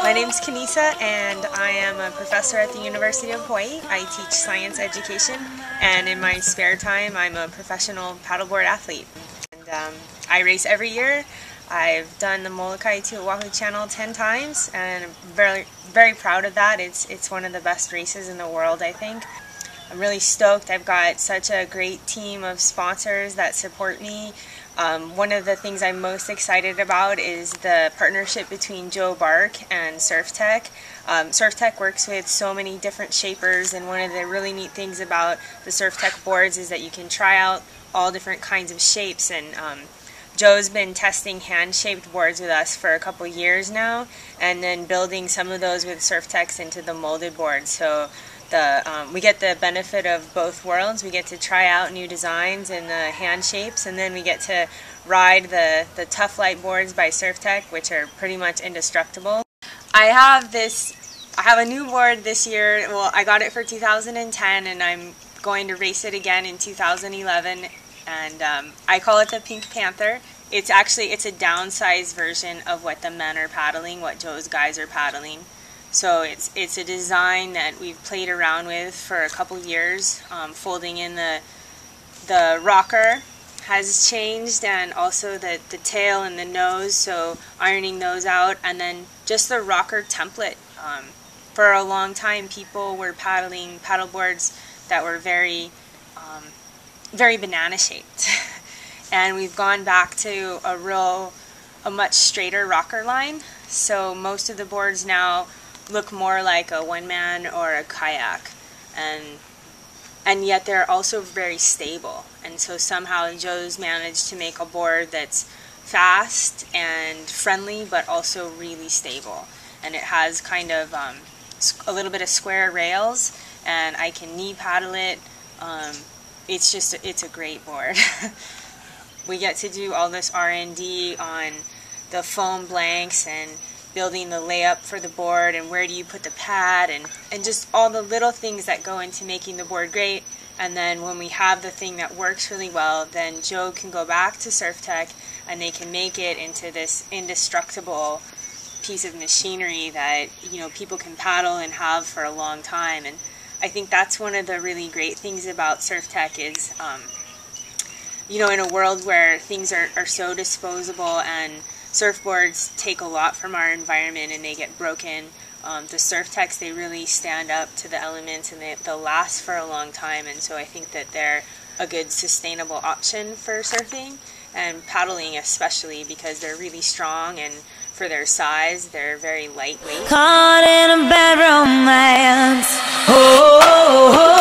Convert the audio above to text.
My name's Kanesa, and I am a professor at the University of Hawaii. I teach science education, and in my spare time I'm a professional paddleboard athlete. And I race every year. I've done the Molokai to Oahu Channel 10 times, and I'm very proud of that. It's one of the best races in the world, I think. I'm really stoked. I've got such a great team of sponsors that support me. One of the things I'm most excited about is the partnership between Joe Bark and Surf Tech. Surf Tech works with so many different shapers, and one of the really neat things about the Surf Tech boards is that you can try out all different kinds of shapes, and Joe's been testing hand-shaped boards with us for a couple years now, and then building some of those with Surf Techs into the molded boards. So we get the benefit of both worlds. We get to try out new designs and the hand shapes, and then we get to ride the Tough Light boards by Surf Tech, which are pretty much indestructible. I have a new board this year. Well, I got it for 2010, and I'm going to race it again in 2011, and I call it the Pink Panther. It's a downsized version of what the men are paddling, what Joe's guys are paddling. So it's a design that we've played around with for a couple years. Folding in the rocker has changed, and also the tail and the nose, so ironing those out, and then just the rocker template. For a long time, people were paddling paddleboards that were very banana shaped. And we've gone back to a much straighter rocker line. So most of the boards now look more like a one-man or a kayak, and yet they're also very stable. And so somehow Joe's managed to make a board that's fast and friendly, but also really stable. And it has kind of a little bit of square rails, and I can knee paddle it. It's a great board. We get to do all this R&D on the foam blanks and building the layup for the board, and where do you put the pad, and just all the little things that go into making the board great. And then when we have the thing that works really well, then Joe can go back to Surf Tech, and they can make it into this indestructible piece of machinery that, you know, people can paddle and have for a long time. And I think that's one of the really great things about Surf Tech is, you know, in a world where things are so disposable and surfboards take a lot from our environment and they get broken, the Surf Techs, they really stand up to the elements, and they'll last for a long time. And so I think that they're a good sustainable option for surfing and paddling, especially because they're really strong, and for their size they're very lightweight. Caught in a bad romance. Oh, oh, oh.